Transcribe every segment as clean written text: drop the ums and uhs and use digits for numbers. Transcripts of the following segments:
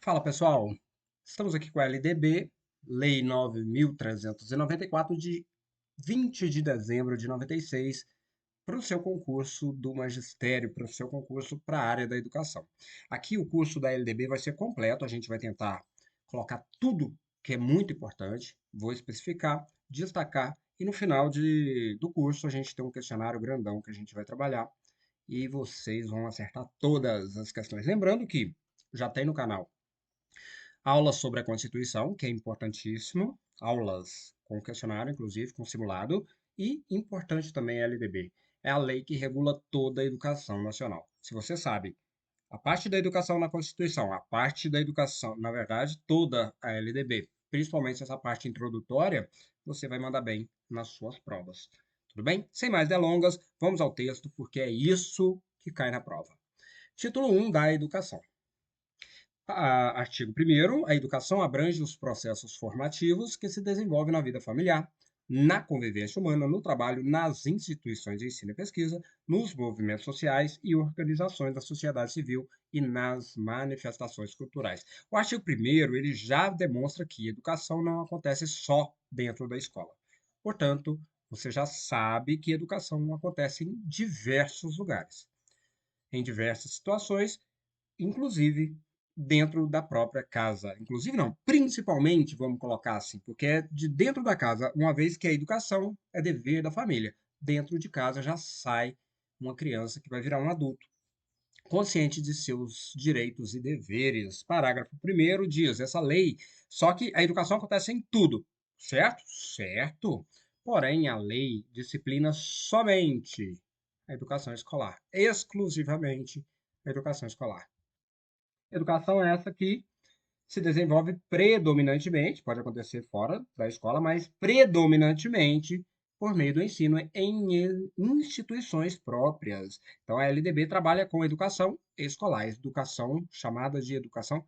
Fala pessoal, estamos aqui com a LDB, Lei 9.394 de 20 de dezembro de 96, para o seu concurso do magistério, para o seu concurso para a área da educação. Aqui o curso da LDB vai ser completo, a gente vai tentar colocar tudo que é muito importante, vou especificar, destacar, e no final do curso a gente tem um questionário grandão que a gente vai trabalhar e vocês vão acertar todas as questões. Lembrando que já tem no canal aulas sobre a Constituição, que é importantíssimo, aulas com questionário, inclusive, com simulado, e importante também a LDB. É a lei que regula toda a educação nacional. Se você sabe a parte da educação na Constituição, a parte da educação, na verdade, toda a LDB, principalmente essa parte introdutória, você vai mandar bem nas suas provas. Tudo bem? Sem mais delongas, vamos ao texto, porque é isso que cai na prova. Título 1 da educação. Artigo 1º, a educação abrange os processos formativos que se desenvolvem na vida familiar, na convivência humana, no trabalho, nas instituições de ensino e pesquisa, nos movimentos sociais e organizações da sociedade civil e nas manifestações culturais. O artigo 1º, ele já demonstra que educação não acontece só dentro da escola. Portanto, você já sabe que educação não acontece em diversos lugares, em diversas situações, inclusive dentro da própria casa. Inclusive não, principalmente, vamos colocar assim, porque é de dentro da casa, uma vez que a educação é dever da família. Dentro de casa já sai uma criança que vai virar um adulto, consciente de seus direitos e deveres. Parágrafo 1º diz, essa lei, só que a educação acontece em tudo, certo? Certo. Porém, a lei disciplina somente a educação escolar, exclusivamente a educação escolar. Educação é essa que se desenvolve predominantemente, pode acontecer fora da escola, mas predominantemente por meio do ensino em instituições próprias. Então, a LDB trabalha com educação escolar, educação chamada de educação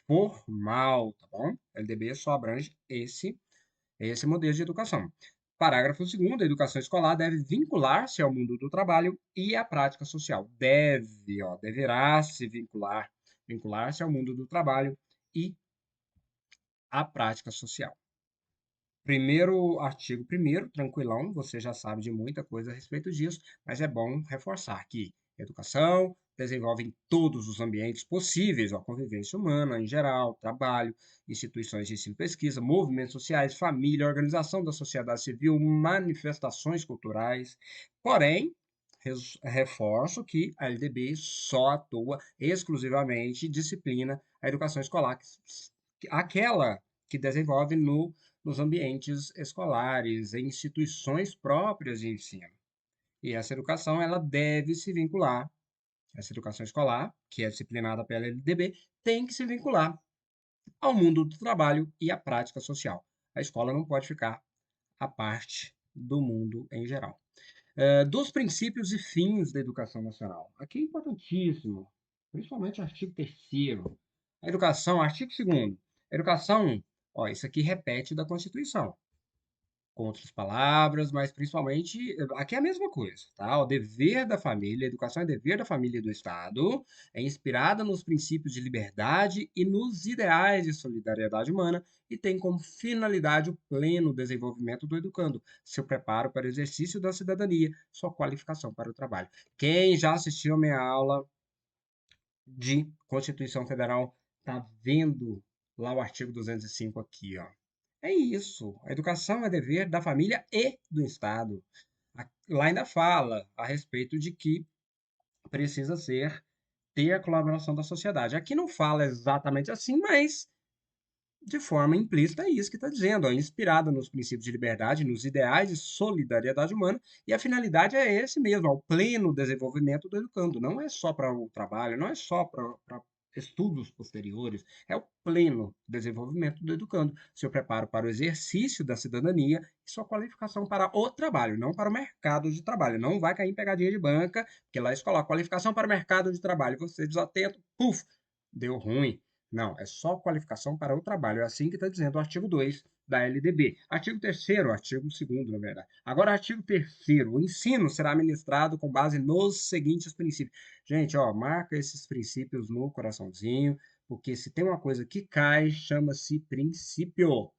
formal, tá bom? A LDB só abrange esse modelo de educação. Parágrafo 2º, a educação escolar deve vincular-se ao mundo do trabalho e à prática social. Deverá se vincular-se ao mundo do trabalho e à prática social. Primeiro artigo primeiro, tranquilão, você já sabe de muita coisa a respeito disso, mas é bom reforçar que educação desenvolve em todos os ambientes possíveis a convivência humana em geral, trabalho, instituições de ensino e pesquisa, movimentos sociais, família, organização da sociedade civil, manifestações culturais. Porém, reforço que a LDB só atua exclusivamente disciplina a educação escolar, aquela que desenvolve nos ambientes escolares, em instituições próprias de ensino. E essa educação, ela deve se vincular, essa educação escolar, que é disciplinada pela LDB, tem que se vincular ao mundo do trabalho e à prática social. A escola não pode ficar à parte do mundo em geral. Dos princípios e fins da educação nacional. Aqui é importantíssimo, principalmente o artigo 3º. A educação, artigo 2º. A educação, ó, isso aqui repete da Constituição, com outras palavras, mas principalmente, aqui é a mesma coisa, tá? O dever da família, a educação é dever da família e do Estado, é inspirada nos princípios de liberdade e nos ideais de solidariedade humana e tem como finalidade o pleno desenvolvimento do educando, seu preparo para o exercício da cidadania, sua qualificação para o trabalho. Quem já assistiu a minha aula de Constituição Federal tá vendo lá o artigo 205 aqui, ó. É isso. A educação é dever da família e do Estado. Lá ainda fala a respeito de que precisa ter a colaboração da sociedade. Aqui não fala exatamente assim, mas de forma implícita é isso que está dizendo, ó, inspirada nos princípios de liberdade, nos ideais de solidariedade humana, e a finalidade é esse mesmo, o pleno desenvolvimento do educando. Não é só para o trabalho, não é só para estudos posteriores, é o pleno desenvolvimento do educando, seu preparo para o exercício da cidadania e sua qualificação para o trabalho, não para o mercado de trabalho. Não vai cair em pegadinha de banca, porque lá eles colocam qualificação para o mercado de trabalho. Você desatento, puf, deu ruim. Não, é só qualificação para o trabalho. É assim que está dizendo o artigo 2 da LDB. Artigo 3º, artigo 2º, na verdade. Agora, artigo 3º. O ensino será ministrado com base nos seguintes princípios. Gente, ó, marca esses princípios no coraçãozinho, Porque se tem uma coisa que cai, chama-se princípio.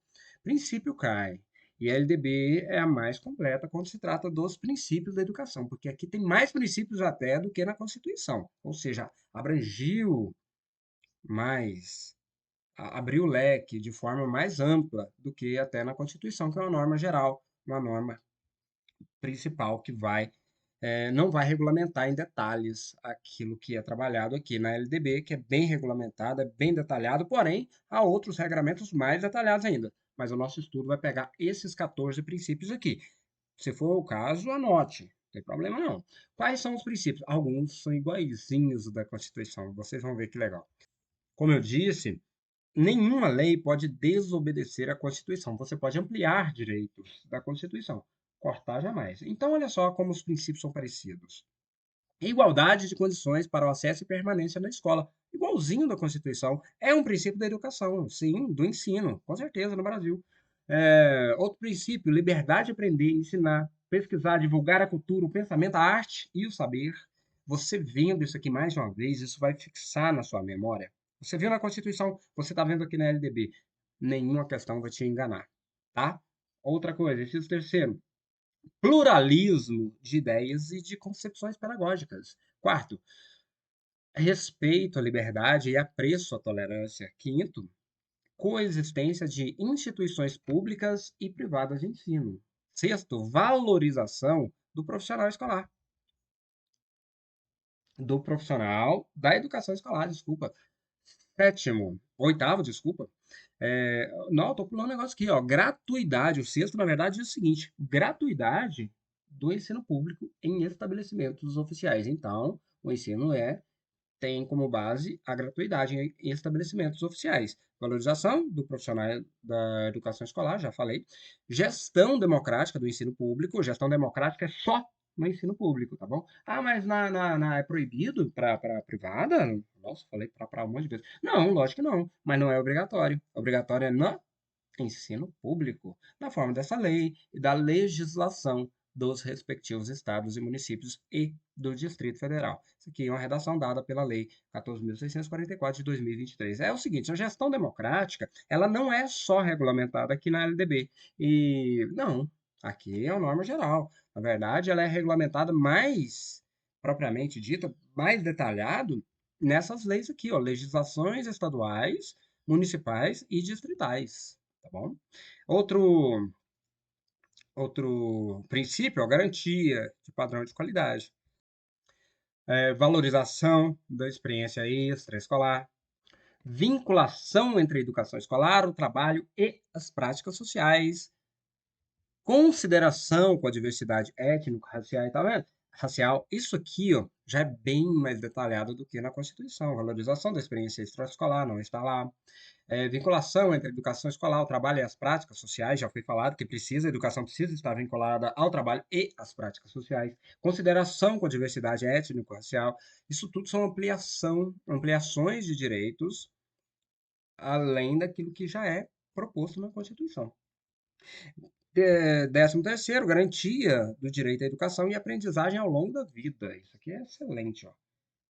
Princípio cai. E a LDB é a mais completa quando se trata dos princípios da educação, porque aqui tem mais princípios até do que na Constituição. Ou seja, abrangiu mais, abriu o leque de forma mais ampla do que até na Constituição, que é uma norma geral, uma norma principal que não vai regulamentar em detalhes aquilo que é trabalhado aqui na LDB, que é bem regulamentado, é bem detalhado, porém, há outros regramentos mais detalhados ainda. Mas o nosso estudo vai pegar esses 14 princípios aqui. Se for o caso, anote, não tem problema não. Quais são os princípios? Alguns são iguaizinhos da Constituição, vocês vão ver que legal. Como eu disse, nenhuma lei pode desobedecer à Constituição. Você pode ampliar direitos da Constituição, cortar jamais. Então, olha só como os princípios são parecidos. Igualdade de condições para o acesso e permanência na escola, igualzinho da Constituição. É um princípio da educação, sim, do ensino, com certeza, no Brasil. Outro princípio, liberdade de aprender, ensinar, pesquisar, divulgar a cultura, o pensamento, a arte e o saber. Você vendo isso aqui mais de uma vez, isso vai fixar na sua memória. Você viu na Constituição, você está vendo aqui na LDB. Nenhuma questão vai te enganar, tá? Outra coisa, inciso terceiro, pluralismo de ideias e de concepções pedagógicas. Quarto, respeito à liberdade e apreço à tolerância. Quinto, coexistência de instituições públicas e privadas de ensino. Sexto, valorização do profissional escolar. Do profissional da educação escolar, desculpa. Sétimo, oitavo, desculpa. Não, estou pulando um negócio aqui, ó. Gratuidade. O sexto, na verdade, diz o seguinte: gratuidade do ensino público em estabelecimentos oficiais. Então, o ensino tem como base a gratuidade em estabelecimentos oficiais. Valorização do profissional da educação escolar, já falei. Gestão democrática do ensino público. Gestão democrática é só no ensino público, tá bom? Ah, mas é proibido para privada? Nossa, falei para um monte de vezes. Não, lógico que não, mas não é obrigatório. Obrigatório é no ensino público, na forma dessa lei e da legislação dos respectivos estados e municípios e do Distrito Federal. Isso aqui é uma redação dada pela Lei 14.644 de 2023. É o seguinte, a gestão democrática, ela não é só regulamentada aqui na LDB. E não, aqui é uma norma geral. Na verdade, ela é regulamentada mais, propriamente dita, mais detalhado nessas leis aqui, ó, legislações estaduais, municipais e distritais, tá bom? Outro Outro princípio é a garantia de padrão de qualidade. Valorização da experiência extraescolar. Vinculação entre a educação escolar, o trabalho e as práticas sociais. Consideração com a diversidade étnico-racial, tá vendo? Racial. Isso aqui, ó, já é bem mais detalhado do que na Constituição. Valorização da experiência extraescolar não está lá. Vinculação entre a educação escolar, o trabalho e as práticas sociais, já foi falado que a educação precisa estar vinculada ao trabalho e às práticas sociais. Consideração com a diversidade étnico-racial, isso tudo são ampliações de direitos, além daquilo que já é proposto na Constituição. 13º, garantia do direito à educação e aprendizagem ao longo da vida. Isso aqui é excelente, ó.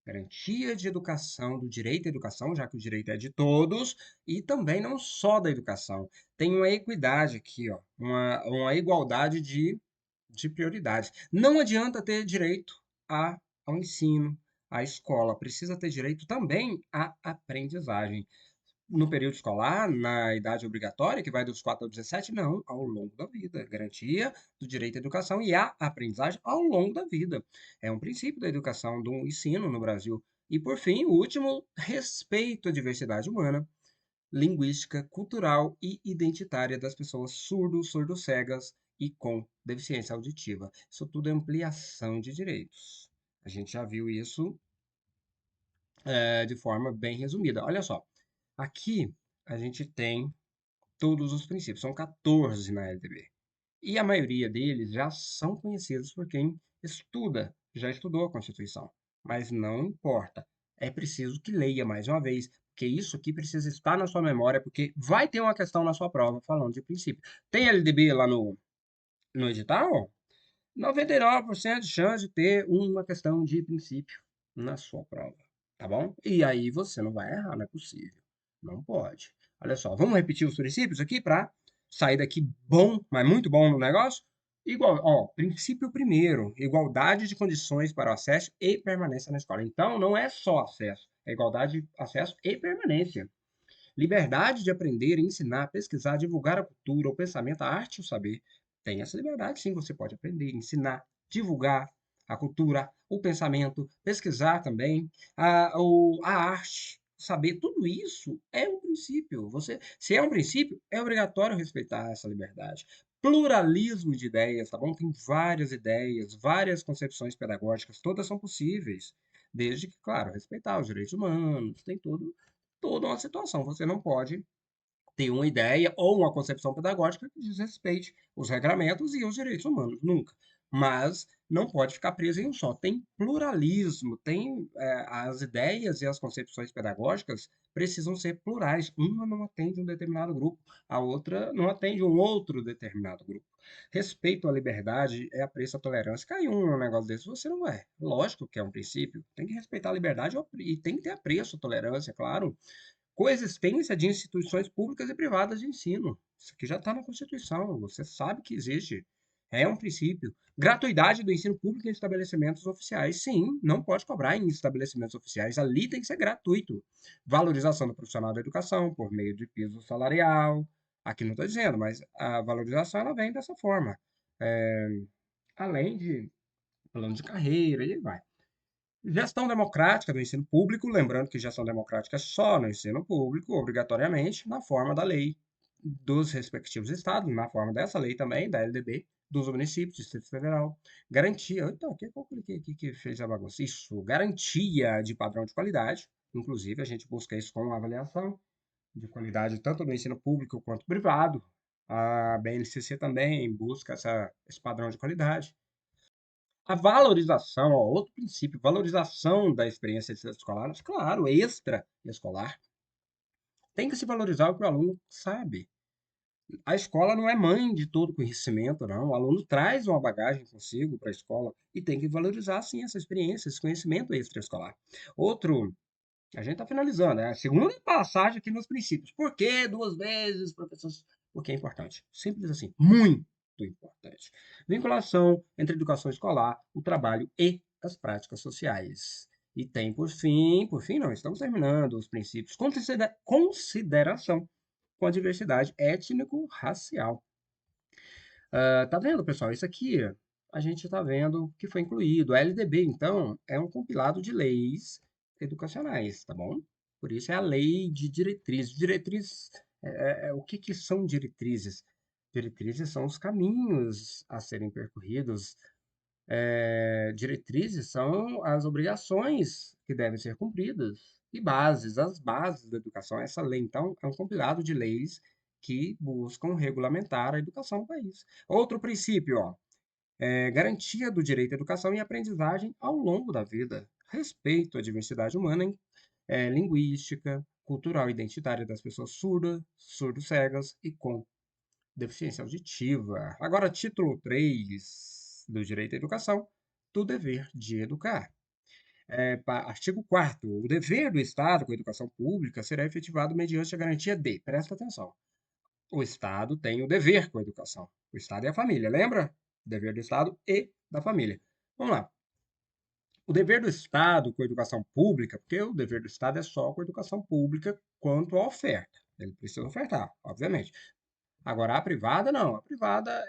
Garantia de educação, do direito à educação, já que o direito é de todos, e também não só da educação. Tem uma equidade aqui, ó, uma igualdade de prioridades. Não adianta ter direito ao ensino, à escola, precisa ter direito também à aprendizagem. No período escolar, na idade obrigatória, que vai dos 4 aos 17, não, ao longo da vida. Garantia do direito à educação e à aprendizagem ao longo da vida. É um princípio da educação, do ensino no Brasil. E, por fim, o último, respeito à diversidade humana, linguística, cultural e identitária das pessoas surdos, surdo-cegas e com deficiência auditiva. Isso tudo é ampliação de direitos. A gente já viu isso de forma bem resumida. Olha só, aqui a gente tem todos os princípios, são 14 na LDB. E a maioria deles já são conhecidos por quem estuda, já estudou a Constituição. Mas não importa, é preciso que leia mais uma vez, porque isso aqui precisa estar na sua memória, porque vai ter uma questão na sua prova falando de princípio. Tem LDB lá no edital? 99% de chance de ter uma questão de princípio na sua prova. tá bom? E aí você não vai errar, não é possível. Não pode. Olha só, vamos repetir os princípios aqui para sair daqui bom, mas muito bom no negócio? Igual, ó, princípio primeiro, igualdade de condições para o acesso e permanência na escola. Então, não é só acesso, é igualdade de acesso e permanência. Liberdade de aprender, ensinar, pesquisar, divulgar a cultura, o pensamento, a arte e o saber. Tem essa liberdade, sim, você pode aprender, ensinar, divulgar a cultura, o pensamento, pesquisar também, a arte, saber, tudo isso é um princípio. Se é um princípio, é obrigatório respeitar essa liberdade. Pluralismo de ideias, tá bom? Tem várias ideias, várias concepções pedagógicas, todas são possíveis, desde que, claro, respeitar os direitos humanos, tem toda uma situação. Você não pode ter uma ideia ou uma concepção pedagógica que desrespeite os regramentos e os direitos humanos, nunca. Mas não pode ficar preso em um só. Tem pluralismo, as ideias e as concepções pedagógicas precisam ser plurais. Uma não atende um determinado grupo, a outra não atende um outro determinado grupo. Respeito à liberdade é apreço à tolerância. Caiu um negócio desse, você não é. Lógico que é um princípio. Tem que respeitar a liberdade e tem que ter apreço à tolerância, claro. Coexistência de instituições públicas e privadas de ensino. Isso aqui já está na Constituição, você sabe que existe. É um princípio. Gratuidade do ensino público em estabelecimentos oficiais. Sim, não pode cobrar em estabelecimentos oficiais. Ali tem que ser gratuito. Valorização do profissional da educação por meio de piso salarial. Aqui não estou dizendo, mas a valorização ela vem dessa forma. É, além de plano de carreira, e aí vai. Gestão democrática do ensino público, lembrando que gestão democrática é só no ensino público, obrigatoriamente, na forma da lei dos respectivos estados, na forma dessa lei também, da LDB, dos municípios, Distrito Federal. Garantia, então, o que eu cliquei aqui que fez a bagunça? Isso, garantia de padrão de qualidade, inclusive a gente busca isso com uma avaliação de qualidade tanto no ensino público quanto privado. A BNCC também busca esse padrão de qualidade. A valorização, ó, outro princípio, valorização da experiência escolar, claro, extra-escolar. Tem que se valorizar o que o aluno sabe. A escola não é mãe de todo conhecimento, não. O aluno traz uma bagagem consigo para a escola e tem que valorizar, sim, essa experiência, esse conhecimento extraescolar. Outro, a gente está finalizando, é a segunda passagem aqui nos princípios. Por que duas vezes, professor? Porque é importante. Simples assim, muito importante. Vinculação entre a educação escolar, o trabalho e as práticas sociais. E tem, por fim, não, estamos terminando os princípios. Consideração com a diversidade étnico-racial. Tá vendo, pessoal? Isso aqui a gente está vendo que foi incluído. A LDB, então, é um compilado de leis educacionais, tá bom? Por isso é a lei de diretrizes. Diretrizes, o que que são diretrizes? Diretrizes são os caminhos a serem percorridos. Diretrizes são as obrigações que devem ser cumpridas. E bases, as bases da educação. Essa lei, então, é um compilado de leis que buscam regulamentar a educação no país. Outro princípio, ó, garantia do direito à educação e aprendizagem ao longo da vida. Respeito à diversidade humana, linguística, cultural e identitária das pessoas surdas, surdo-cegas e com deficiência auditiva. Agora, título 3 do direito à educação, do dever de educar. Artigo 4º. O dever do Estado com a educação pública será efetivado mediante a garantia de, presta atenção, o Estado tem o dever com a educação. O Estado e a família, lembra? O dever do Estado e da família. Vamos lá. O dever do Estado com a educação pública, porque o dever do Estado é só com a educação pública quanto à oferta. Ele precisa ofertar, obviamente. Agora, a privada, não. A privada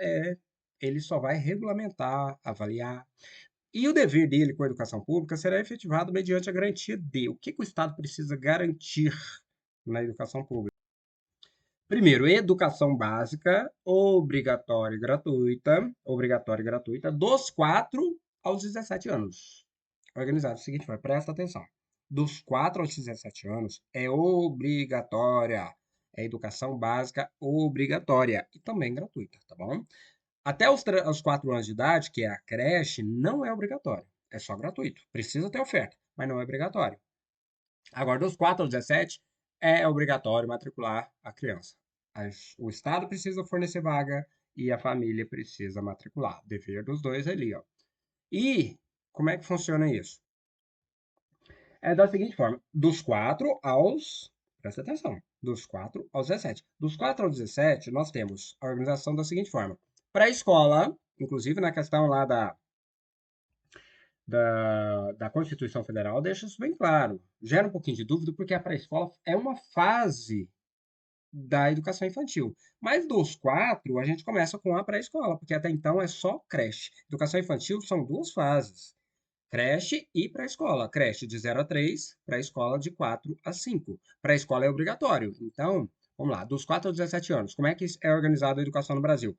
ele só vai regulamentar, avaliar. E o dever dele com a educação pública será efetivado mediante a garantia de. O que o Estado precisa garantir na educação pública? Primeiro, educação básica, obrigatória e gratuita, dos 4 aos 17 anos. Organizado da seguinte forma, presta atenção. Dos 4 aos 17 anos é obrigatória. É educação básica obrigatória e também gratuita, tá bom? Até os 4 anos de idade, que é a creche, não é obrigatório. É só gratuito. Precisa ter oferta, mas não é obrigatório. Agora, dos 4 aos 17, é obrigatório matricular a criança. O Estado precisa fornecer vaga e a família precisa matricular. Dever dos dois ali, ó. E como é que funciona isso? É da seguinte forma: dos 4 aos. Presta atenção. Dos 4 aos 17. Dos 4 aos 17, nós temos a organização da seguinte forma: pré-escola, inclusive na questão lá da Constituição Federal, deixa isso bem claro. Gera um pouquinho de dúvida, porque a pré-escola é uma fase da educação infantil. Mas dos 4, a gente começa com a pré-escola, porque até então é só creche. Educação infantil são duas fases. Creche e pré-escola. Creche de 0 a 3, pré-escola de 4 a 5. Pré-escola é obrigatório. Então, vamos lá, dos 4 aos 17 anos, como é que é organizada a educação no Brasil?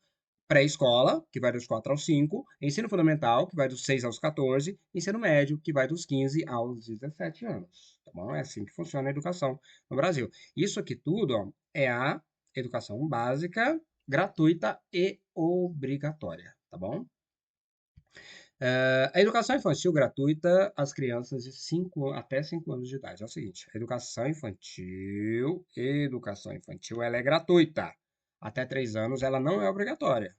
Pré-escola, que vai dos 4 aos 5, ensino fundamental, que vai dos 6 aos 14, ensino médio, que vai dos 15 aos 17 anos. Tá bom? É assim que funciona a educação no Brasil. Isso aqui tudo, ó, é a educação básica, gratuita e obrigatória, tá bom? A educação infantil gratuita às crianças de 5 até 5 anos de idade. É o seguinte, a educação infantil, ela é gratuita. Até 3 anos ela não é obrigatória.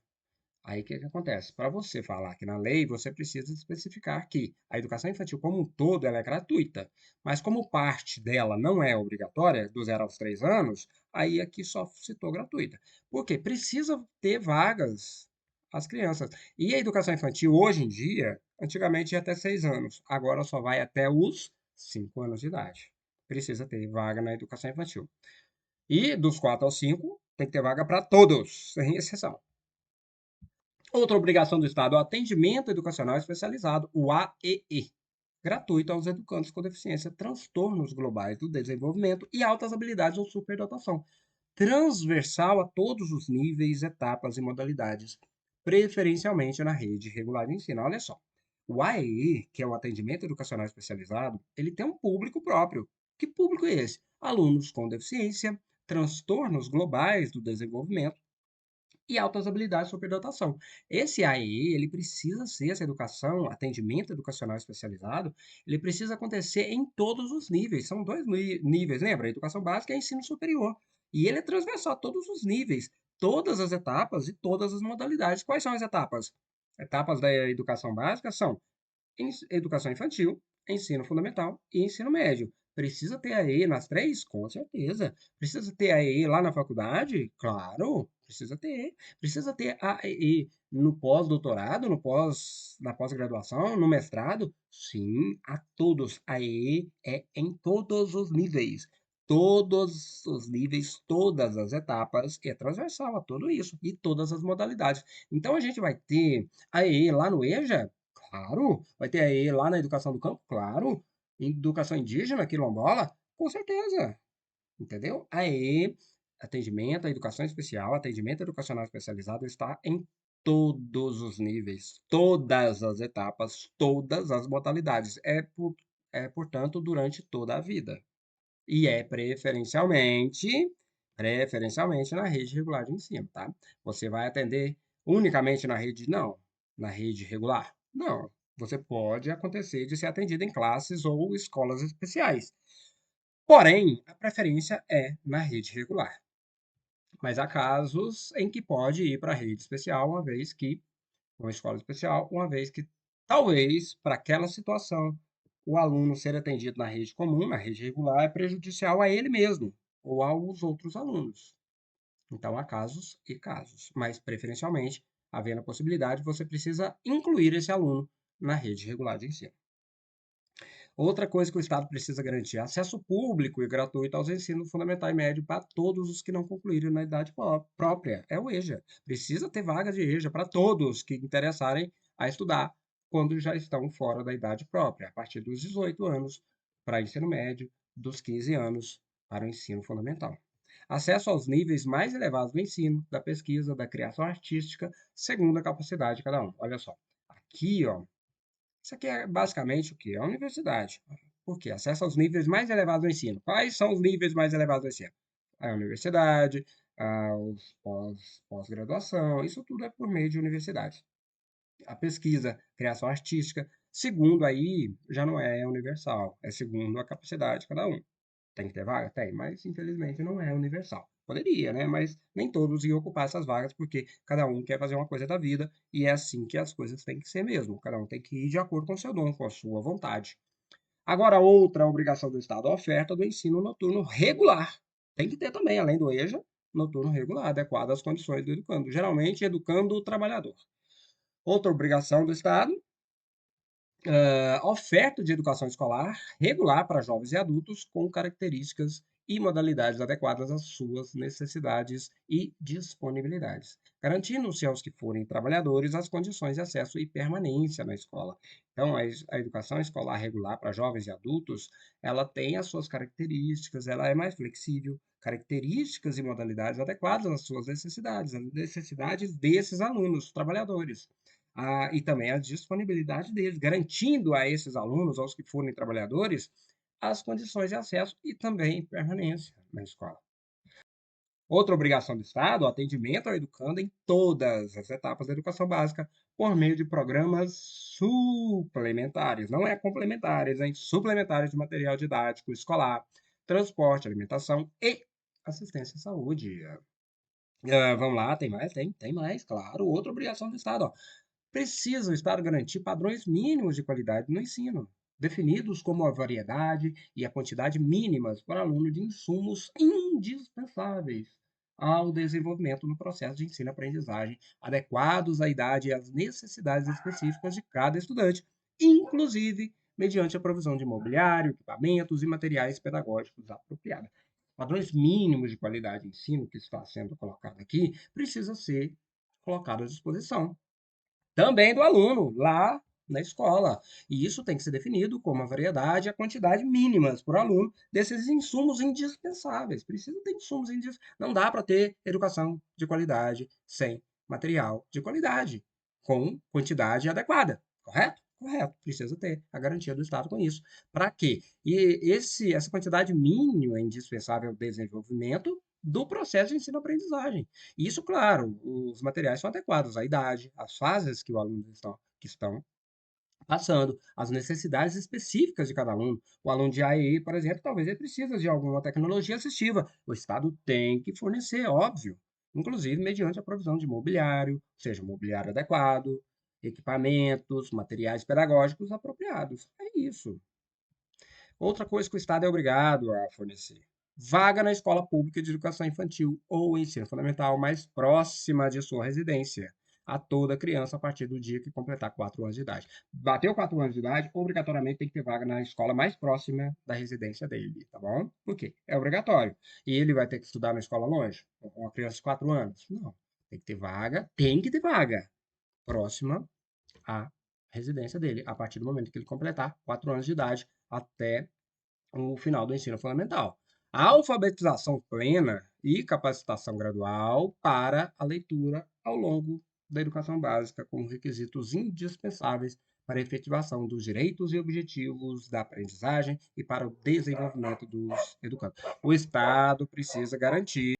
Aí o que que acontece? Para você falar aqui na lei, você precisa especificar que a educação infantil como um todo ela é gratuita, mas como parte dela não é obrigatória, do 0 aos 3 anos, aí aqui só citou gratuita. Por quê? Precisa ter vagas às crianças. E a educação infantil hoje em dia, antigamente ia até 6 anos, agora só vai até os 5 anos de idade. Precisa ter vaga na educação infantil. E dos 4 aos 5, tem que ter vaga para todos, sem exceção. Outra obrigação do Estado é o atendimento educacional especializado, o AEE, gratuito aos educandos com deficiência, transtornos globais do desenvolvimento e altas habilidades ou superdotação, transversal a todos os níveis, etapas e modalidades, preferencialmente na rede regular de ensino. Olha só, o AEE, que é o atendimento educacional especializado, ele tem um público próprio. Que público é esse? Alunos com deficiência, transtornos globais do desenvolvimento e altas habilidades de superdotação. Esse AEE, ele precisa ser, essa educação, atendimento educacional especializado, ele precisa acontecer em todos os níveis. São dois níveis, lembra? Educação básica e ensino superior. E ele é transversal a todos os níveis, todas as etapas e todas as modalidades. Quais são as etapas? Etapas da educação básica são educação infantil, ensino fundamental e ensino médio. Precisa ter AE nas três? Com certeza. Precisa ter AE lá na faculdade? Claro, precisa ter. Precisa ter AE no pós-doutorado, na pós-graduação, no mestrado? Sim, a todos. AE é em todos os níveis. Todos os níveis, todas as etapas, é transversal a tudo isso e todas as modalidades. Então a gente vai ter AE lá no EJA? Claro. Vai ter aí lá na educação do campo? Claro. Educação indígena, quilombola? Com certeza. Entendeu? Aí, atendimento, a educação especial, atendimento educacional especializado está em todos os níveis, todas as etapas, todas as modalidades. Portanto, durante toda a vida. E é preferencialmente na rede regular de ensino, tá? Você vai atender unicamente na rede? Não. Na rede regular? Não. Você pode acontecer de ser atendido em classes ou escolas especiais. Porém, a preferência é na rede regular. Mas há casos em que pode ir para a rede especial, uma escola especial, uma vez que talvez para aquela situação o aluno ser atendido na rede comum, na rede regular, é prejudicial a ele mesmo ou aos outros alunos. Então há casos e casos, mas preferencialmente, havendo a possibilidade, você precisa incluir esse aluno na rede regular de ensino. Outra coisa que o Estado precisa garantir é acesso público e gratuito aos ensinos fundamental e médio para todos os que não concluíram na idade própria. É o EJA. Precisa ter vaga de EJA para todos que interessarem a estudar quando já estão fora da idade própria, a partir dos 18 anos para ensino médio, dos 15 anos para o ensino fundamental. Acesso aos níveis mais elevados do ensino, da pesquisa, da criação artística, segundo a capacidade de cada um. Olha só, aqui, ó, isso aqui é basicamente o que? A universidade. Por quê? Acesso aos níveis mais elevados do ensino. Quais são os níveis mais elevados do ensino? A universidade, os pós-graduação, isso tudo é por meio de universidade. A pesquisa, criação artística, segundo aí, já não é universal, é segundo a capacidade de cada um. Tem que ter vaga? Tem, mas infelizmente não é universal. Poderia, né? Mas nem todos iam ocupar essas vagas, porque cada um quer fazer uma coisa da vida e é assim que as coisas têm que ser mesmo. Cada um tem que ir de acordo com o seu dom, com a sua vontade. Agora, outra obrigação do Estado, a oferta do ensino noturno regular. Tem que ter também, além do EJA, noturno regular, adequado às condições do educando, geralmente educando o trabalhador. Outra obrigação do Estado, oferta de educação escolar regular para jovens e adultos com características e modalidades adequadas às suas necessidades e disponibilidades, garantindo-se aos que forem trabalhadores as condições de acesso e permanência na escola. Então, a educação escolar regular para jovens e adultos, ela tem as suas características, ela é mais flexível, características e modalidades adequadas às suas necessidades, às necessidades desses alunos, trabalhadores, e também a disponibilidade deles, garantindo a esses alunos, aos que forem trabalhadores, as condições de acesso e também permanência na escola. Outra obrigação do Estado, o atendimento ao educando em todas as etapas da educação básica, por meio de programas suplementares, não é complementares, hein? Suplementares de material didático escolar, transporte, alimentação e assistência à saúde. Vamos lá, tem mais? Tem mais, claro. Outra obrigação do Estado, ó. Precisa o Estado garantir padrões mínimos de qualidade no ensino, definidos como a variedade e a quantidade mínimas por aluno de insumos indispensáveis ao desenvolvimento no processo de ensino-aprendizagem, adequados à idade e às necessidades específicas de cada estudante, inclusive mediante a provisão de mobiliário, equipamentos e materiais pedagógicos apropriados. Padrões mínimos de qualidade de ensino que está sendo colocado aqui precisa ser colocado à disposição também do aluno, lá na escola. E isso tem que ser definido como a variedade e a quantidade mínimas por aluno desses insumos indispensáveis. Precisa ter insumos indispensáveis. Não dá para ter educação de qualidade sem material de qualidade, com quantidade adequada, correto? Correto, precisa ter a garantia do Estado com isso. Para quê? Essa quantidade mínima indispensável ao desenvolvimento do processo de ensino-aprendizagem. Isso, claro, os materiais são adequados à idade, às fases que o aluno estão passando, às necessidades específicas de cada aluno. O aluno de AEE, por exemplo, talvez ele precise de alguma tecnologia assistiva. O Estado tem que fornecer, óbvio, inclusive mediante a provisão de mobiliário, seja mobiliário adequado, equipamentos, materiais pedagógicos apropriados. É isso. Outra coisa que o Estado é obrigado a fornecer: vaga na escola pública de educação infantil ou ensino fundamental mais próxima de sua residência, a toda criança a partir do dia que completar 4 anos de idade. Bateu 4 anos de idade, obrigatoriamente tem que ter vaga na escola mais próxima da residência dele, tá bom? Por quê? É obrigatório. E ele vai ter que estudar na escola longe? Com uma criança de 4 anos? Não. Tem que ter vaga próxima à residência dele, a partir do momento que ele completar 4 anos de idade até o final do ensino fundamental. A alfabetização plena e capacitação gradual para a leitura ao longo da educação básica como requisitos indispensáveis para a efetivação dos direitos e objetivos da aprendizagem e para o desenvolvimento dos educandos. O Estado precisa garantir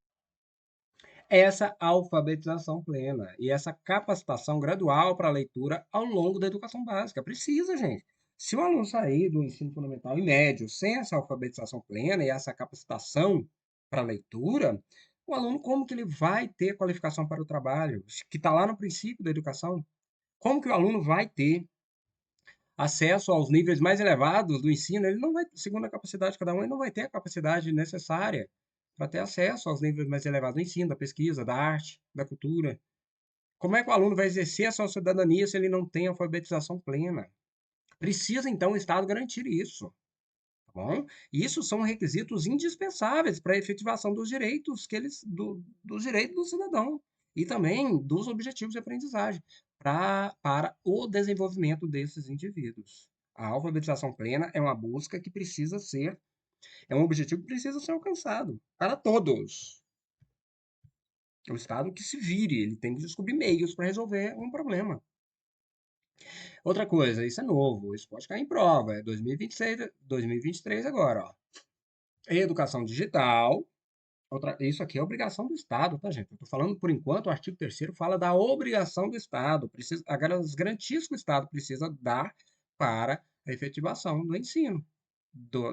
essa alfabetização plena e essa capacitação gradual para a leitura ao longo da educação básica. Precisa, gente. Se o aluno sair do ensino fundamental e médio sem essa alfabetização plena e essa capacitação para a leitura, o aluno, como que ele vai ter qualificação para o trabalho? Que está lá no princípio da educação. Como que o aluno vai ter acesso aos níveis mais elevados do ensino? Ele não vai, segundo a capacidade de cada um, ele não vai ter a capacidade necessária para ter acesso aos níveis mais elevados do ensino, da pesquisa, da arte, da cultura. Como é que o aluno vai exercer a sua cidadania se ele não tem alfabetização plena? Precisa, então, o Estado garantir isso, tá bom? Isso são requisitos indispensáveis para a efetivação dos direitos dos direitos do cidadão e também dos objetivos de aprendizagem para o desenvolvimento desses indivíduos. A alfabetização plena é uma busca que precisa ser, é um objetivo que precisa ser alcançado para todos. O Estado que se vire, ele tem que descobrir meios para resolver um problema. Outra coisa, isso é novo, isso pode cair em prova, é 2026, 2023 agora, ó. Educação digital, isso aqui é obrigação do Estado, tá, gente? Eu tô falando, por enquanto, o artigo 3º fala da obrigação do Estado, as garantias que o Estado precisa dar para a efetivação do ensino,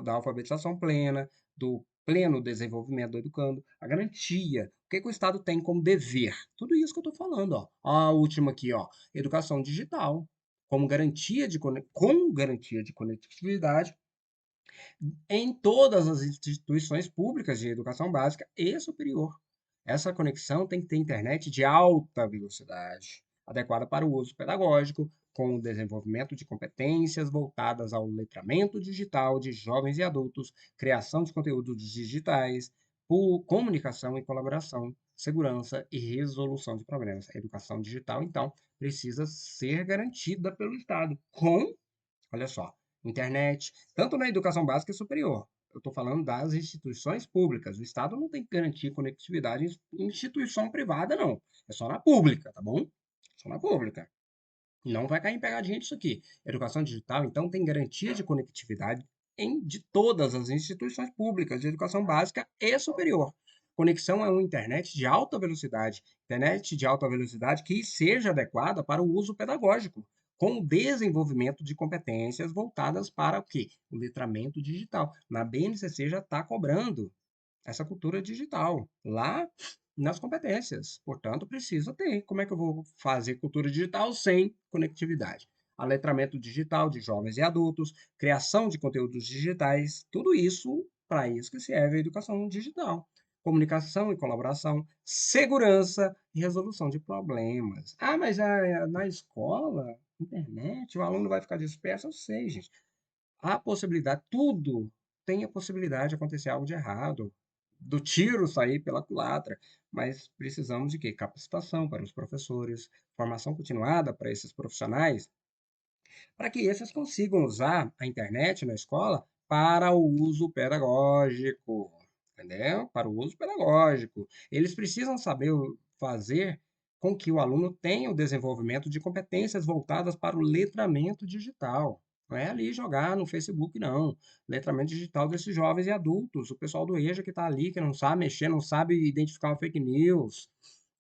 da alfabetização plena, do pleno desenvolvimento do educando, a garantia. O que que o Estado tem como dever? Tudo isso que eu estou falando, ó. A última aqui, ó, educação digital, como garantia com garantia de conectividade em todas as instituições públicas de educação básica e superior. Essa conexão tem que ter internet de alta velocidade, adequada para o uso pedagógico, com o desenvolvimento de competências voltadas ao letramento digital de jovens e adultos, criação de conteúdos digitais, por comunicação e colaboração, segurança e resolução de problemas. A educação digital, então, precisa ser garantida pelo Estado, com, olha só, internet, tanto na educação básica e superior. Eu estou falando das instituições públicas. O Estado não tem que garantir conectividade em instituição privada, não. É só na pública, tá bom? Só na pública. Não vai cair em pegadinha disso aqui. Educação digital, então, tem garantia de conectividade de todas as instituições públicas de educação básica e superior. Conexão é uma internet de alta velocidade, internet de alta velocidade que seja adequada para o uso pedagógico, com o desenvolvimento de competências voltadas para o quê? O letramento digital. Na BNCC já está cobrando essa cultura digital lá nas competências. Portanto, precisa ter. Como é que eu vou fazer cultura digital sem conectividade? Aletramento digital de jovens e adultos, criação de conteúdos digitais, tudo isso para isso que serve a educação digital. Comunicação e colaboração, segurança e resolução de problemas. Ah, mas na escola, internet, o aluno vai ficar disperso? Eu sei, gente. Há possibilidade, tudo tem a possibilidade de acontecer algo de errado, do tiro sair pela culatra, mas precisamos de quê? Capacitação para os professores, formação continuada para esses profissionais, para que esses consigam usar a internet na escola para o uso pedagógico, entendeu? Para o uso pedagógico. Eles precisam saber fazer com que o aluno tenha o desenvolvimento de competências voltadas para o letramento digital. Não é ali jogar no Facebook, não. Letramento digital desses jovens e adultos, o pessoal do EJA que está ali, que não sabe mexer, não sabe identificar uma fake news,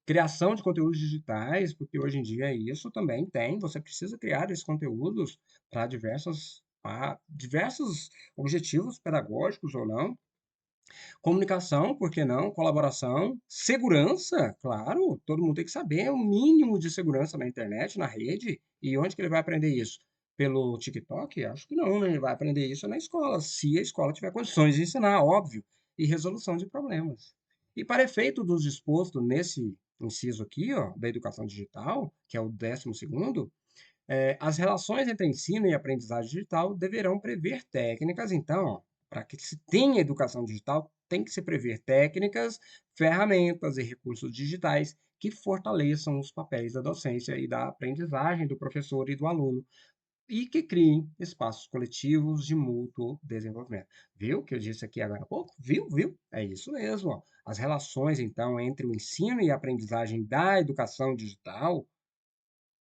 criação de conteúdos digitais, porque hoje em dia isso também tem, você precisa criar esses conteúdos para diversos objetivos pedagógicos ou não. Comunicação, por que não? Colaboração, segurança, claro, todo mundo tem que saber o mínimo de segurança na internet, na rede. E onde que ele vai aprender isso? Pelo TikTok? Acho que não, né? Ele vai aprender isso na escola, se a escola tiver condições de ensinar, óbvio, e resolução de problemas. E para efeito dos disposto nesse inciso aqui, ó, da educação digital, que é o 12º, as relações entre ensino e aprendizagem digital deverão prever técnicas, então, para que se tenha educação digital, tem que se prever técnicas, ferramentas e recursos digitais que fortaleçam os papéis da docência e da aprendizagem do professor e do aluno, e que criem espaços coletivos de mútuo desenvolvimento. Viu o que eu disse aqui agora há pouco? Viu? Viu? É isso mesmo. Ó. As relações, então, entre o ensino e a aprendizagem da educação digital,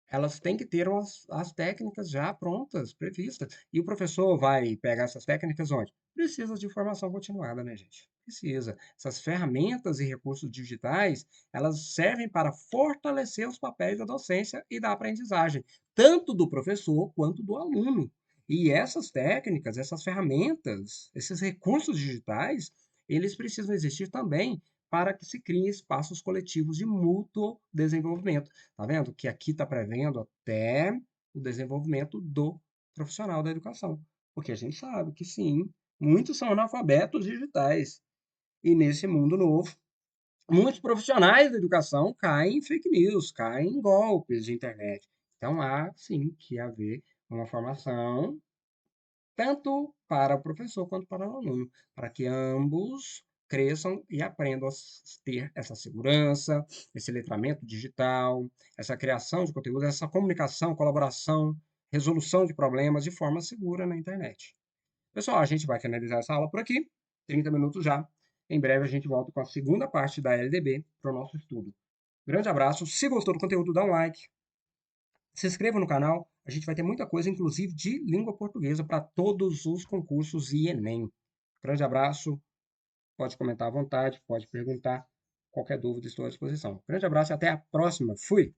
elas têm que ter as técnicas já prontas, previstas. E o professor vai pegar essas técnicas onde? Precisa de formação continuada, né, gente? Precisa. Essas ferramentas e recursos digitais, elas servem para fortalecer os papéis da docência e da aprendizagem, tanto do professor quanto do aluno. E essas técnicas, essas ferramentas, esses recursos digitais, eles precisam existir também para que se criem espaços coletivos de mútuo desenvolvimento. Tá vendo? Que aqui está prevendo até o desenvolvimento do profissional da educação. Porque a gente sabe que sim, muitos são analfabetos digitais. E nesse mundo novo, muitos profissionais da educação caem em fake news, caem em golpes de internet. Então há sim que haver uma formação tanto para o professor quanto para o aluno, para que ambos cresçam e aprendam a ter essa segurança, esse letramento digital, essa criação de conteúdo, essa comunicação, colaboração, resolução de problemas de forma segura na internet. Pessoal, a gente vai finalizar essa aula por aqui, 30 minutos já. Em breve a gente volta com a segunda parte da LDB para o nosso estudo. Grande abraço, se gostou do conteúdo, dá um like, se inscreva no canal, a gente vai ter muita coisa, inclusive de língua portuguesa, para todos os concursos e Enem. Grande abraço, pode comentar à vontade, pode perguntar, qualquer dúvida estou à disposição. Grande abraço e até a próxima. Fui!